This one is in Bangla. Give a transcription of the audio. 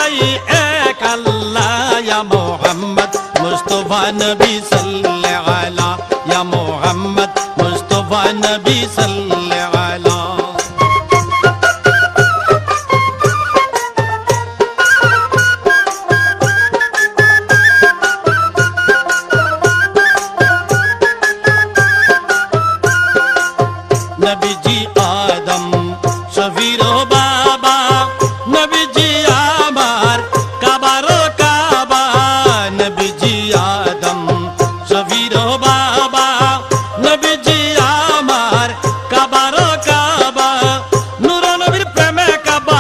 দুটাই এক আল্লাহ ইয়া মুহাম্মদ মুস্তাফা নবী সাল্লাল্লাহু আলা ইয়া মুহাম্মদ মুস্তাফা নবী সাল্লাল্লাহু আলা নবীজি আদম শফির বাবা নবীজি আমার কাবার কাবা নবীজি আদম শফির বাবা নবীজি আমার কাবার কাবা নূর নবীর প্রেমে কাবা